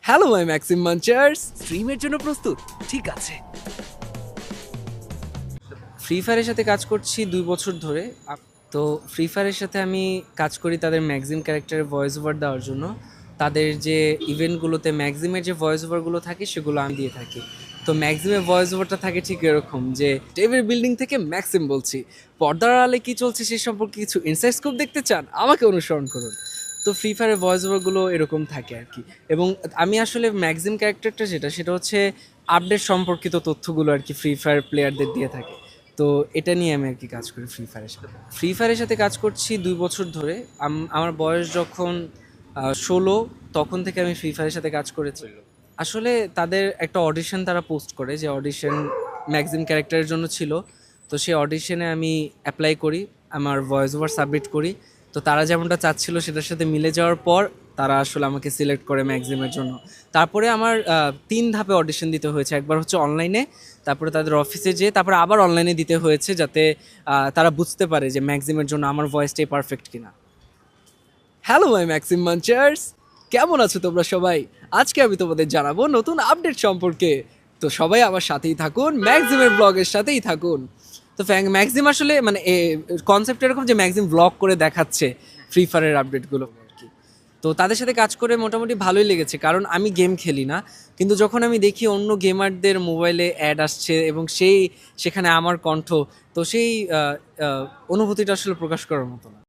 Hello my Maxim মাঞ্চার্স, স্ট্রিমের জন্য প্রস্তুত? ঠিক আছে। ফ্রি ফায়ারের সাথে কাজ করছি 2 বছর ধরে। তো ফ্রি ফায়ারের সাথে আমি কাজ করি তাদের ম্যাক্সিম ক্যারেক্টারের ভয়েস ওভার দেওয়ার জন্য। তাদের যে ইভেন্টগুলোতে ম্যাক্সিমের যে ভয়েস ওভারগুলো থাকে সেগুলো আমি দিয়ে থাকি। তো ম্যাক্সিমের ভয়েস ওভারটা থাকে ঠিক এরকম যে, টেবিল বিল্ডিং থেকে ম্যাক্সিম বলছি, পর্দার আড়ালে কী চলছে সে সম্পর্কে কিছু ইনসাইড স্কুপ দেখতে চান, আমাকে অনুসরণ করুন। তো ফ্রি ফায়ারের ভয়েস ওভারগুলো এরকম থাকে আর কি। এবং আমি আসলে ম্যাক্সিম ক্যারেক্টারটা সেটা হচ্ছে আপডেট সম্পর্কিত তথ্যগুলো আর কি ফ্রি ফায়ার প্লেয়ারদের দিয়ে থাকে। তো এটা নিয়ে আমি আর কি কাজ করি ফ্রি ফায়ারের সাথে কাজ করছি 2 বছর ধরে। আমার বয়স যখন 16, তখন থেকে আমি ফ্রি ফায়ারের সাথে কাজ করেছি। আসলে তাদের একটা অডিশন তারা পোস্ট করে, যে অডিশন ম্যাক্সিম ক্যারেক্টারের জন্য ছিল। তো সেই অডিশনে আমি অ্যাপ্লাই করি, আমার ভয়েস ওভার সাবমিট করি। তো তারা যেমনটা চাচ্ছিল সেটার সাথে মিলে যাওয়ার পর তারা আসলে আমাকে সিলেক্ট করে ম্যাক্সিমের জন্য। তারপরে আমার 3 ধাপে অডিশন দিতে হয়েছে। একবার হচ্ছে অনলাইনে, তারপরে তাদের অফিসে যেয়ে, তারপরে আবার অনলাইনে দিতে হয়েছে, যাতে তারা বুঝতে পারে যে ম্যাক্সিমের জন্য আমার ভয়েসটাই পারফেক্ট কিনা। হ্যালো মাই ম্যাক্সিম মাঞ্চার্স, কেমন আছো তোমরা সবাই? আজকে আমি তোমাদের জানাবো নতুন আপডেট সম্পর্কে। তো সবাই আমার সাথেই থাকুন, ম্যাক্সিমের ব্লগের সাথেই থাকুন। তো ম্যাক্সিম আসলে মানে কনসেপ্ট এরকম যে ম্যাক্সিম ব্লগ করে দেখাচ্ছে ফ্রি ফায়ারের আপডেটগুলো আর কি। তো তাদের সাথে কাজ করে মোটামুটি ভালোই লেগেছে, কারণ আমি গেম খেলি না। কিন্তু যখন আমি দেখি অন্য গেমারদের মোবাইলে অ্যাড আসছে এবং সেখানে আমার কণ্ঠ, তো সেই অনুভূতিটা আসলে প্রকাশ করার মতো না।